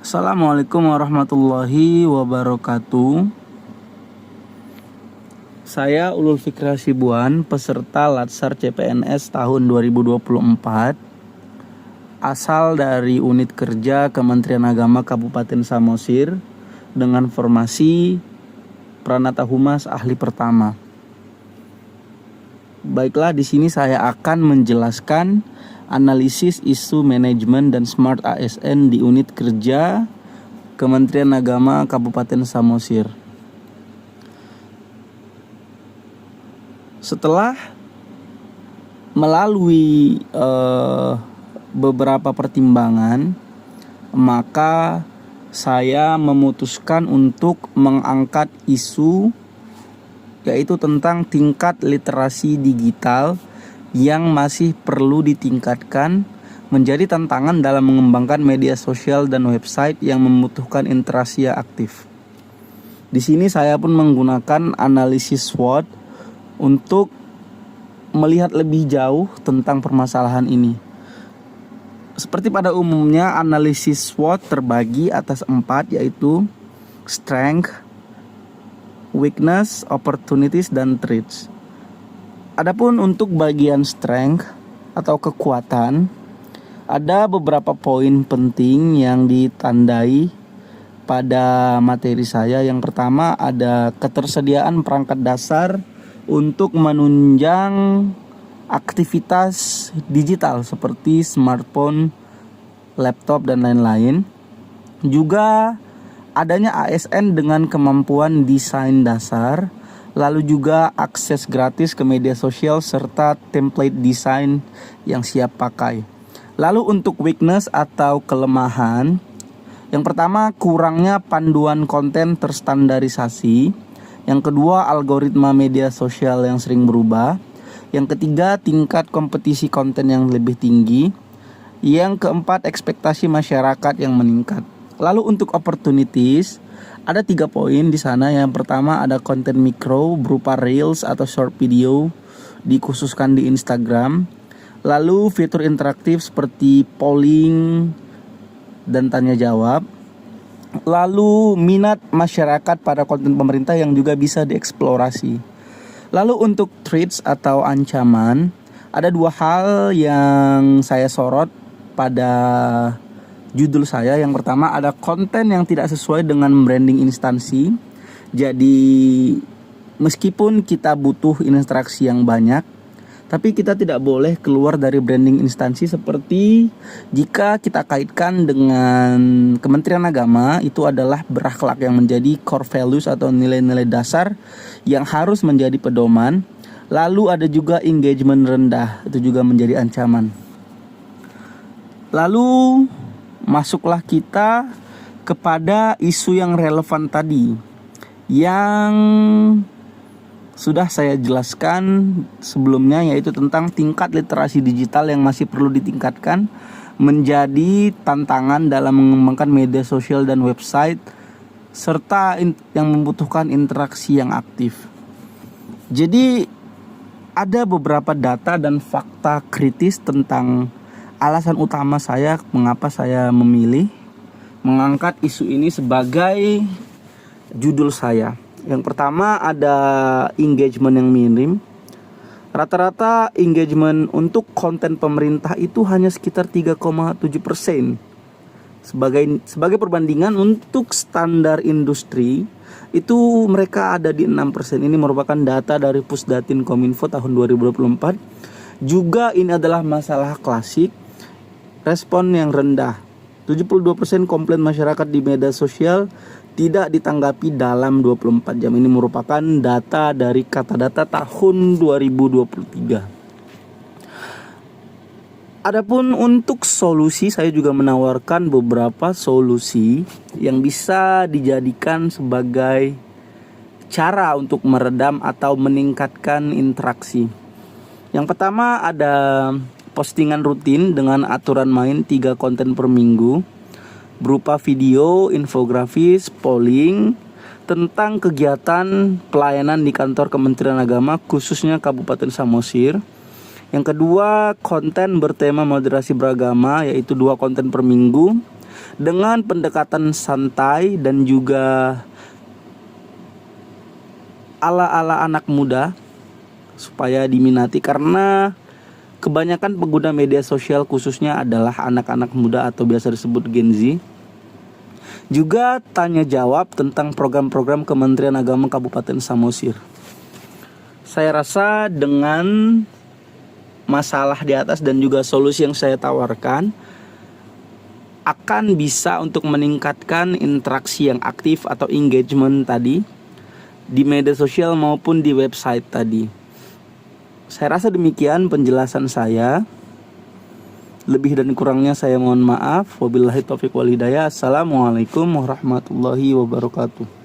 Assalamualaikum warahmatullahi wabarakatuh. Saya Ulul Fikri Hasibuan, peserta Latsar CPNS tahun 2024, asal dari Unit Kerja Kementerian Agama Kabupaten Samosir dengan formasi Pranata Humas Ahli Pertama. Baiklah, di sini saya akan menjelaskan analisis isu manajemen dan smart ASN di Unit Kerja Kementerian Agama Kabupaten Samosir. Setelah melalui beberapa pertimbangan, maka saya memutuskan untuk mengangkat isu yaitu tentang tingkat literasi digital yang masih perlu ditingkatkan menjadi tantangan dalam mengembangkan media sosial dan website yang membutuhkan interaksi aktif. Di sini saya pun menggunakan analisis SWOT untuk melihat lebih jauh tentang permasalahan ini. Seperti pada umumnya, analisis SWOT terbagi atas 4, yaitu strength, weakness, opportunities, dan threats. Adapun untuk bagian strength atau kekuatan, ada beberapa poin penting yang ditandai pada materi saya. Yang pertama ada ketersediaan perangkat dasar untuk menunjang aktivitas digital seperti smartphone, laptop, dan lain-lain. Juga adanya ASN dengan kemampuan desain dasar, lalu juga akses gratis ke media sosial serta template desain yang siap pakai. Lalu untuk weakness atau kelemahan, yang pertama kurangnya panduan konten terstandarisasi. Yang kedua, algoritma media sosial yang sering berubah. Yang ketiga, tingkat kompetisi konten yang lebih tinggi. Yang keempat, ekspektasi masyarakat yang meningkat. Lalu untuk opportunities, ada 3 poin di sana. Yang pertama ada konten mikro berupa reels atau short video dikhususkan di Instagram. Lalu fitur interaktif seperti polling dan tanya jawab. Lalu minat masyarakat pada konten pemerintah yang juga bisa dieksplorasi. Lalu untuk threats atau ancaman, ada 2 hal yang saya sorot pada judul saya. Yang pertama ada konten yang tidak sesuai dengan branding instansi. Jadi meskipun kita butuh interaksi yang banyak, tapi kita tidak boleh keluar dari branding instansi. Seperti jika kita kaitkan dengan Kementerian Agama, itu adalah berakhlak yang menjadi core values atau nilai-nilai dasar yang harus menjadi pedoman. Lalu ada juga engagement rendah, itu juga menjadi ancaman. Lalu masuklah kita kepada isu yang relevan tadi, yang sudah saya jelaskan sebelumnya, yaitu tentang tingkat literasi digital yang masih perlu ditingkatkan menjadi tantangan dalam mengembangkan media sosial dan website serta yang membutuhkan interaksi yang aktif. Jadi ada beberapa data dan fakta kritis tentang alasan utama saya mengapa saya memilih mengangkat isu ini sebagai judul saya. Yang pertama ada engagement yang minim. Rata-rata engagement untuk konten pemerintah itu hanya sekitar 3,7%. Sebagai perbandingan untuk standar industri itu mereka ada di 6%. Ini merupakan data dari Pusdatin Kominfo tahun 2024. Juga ini adalah masalah klasik, respon yang rendah. 72% komplain masyarakat di media sosial tidak ditanggapi dalam 24 jam. Ini merupakan data dari Katadata tahun 2023. Adapun untuk solusi, saya juga menawarkan beberapa solusi yang bisa dijadikan sebagai cara untuk meredam atau meningkatkan interaksi. Yang pertama ada postingan rutin dengan aturan main 3 konten per minggu berupa video, infografis, polling tentang kegiatan pelayanan di kantor Kementerian Agama khususnya Kabupaten Samosir. Yang kedua, konten bertema moderasi beragama, yaitu 2 konten per minggu dengan pendekatan santai dan juga ala-ala anak muda supaya diminati, karena kebanyakan pengguna media sosial khususnya adalah anak-anak muda atau biasa disebut Gen Z. Juga tanya jawab tentang program-program Kementerian Agama Kabupaten Samosir. Saya rasa dengan masalah di atas dan juga solusi yang saya tawarkan akan bisa untuk meningkatkan interaksi yang aktif atau engagement tadi di media sosial maupun di website tadi. Saya rasa demikian penjelasan saya. Lebih dan kurangnya saya mohon maaf. Wabillahi taufiq wal hidayah. Assalamualaikum warahmatullahi wabarakatuh.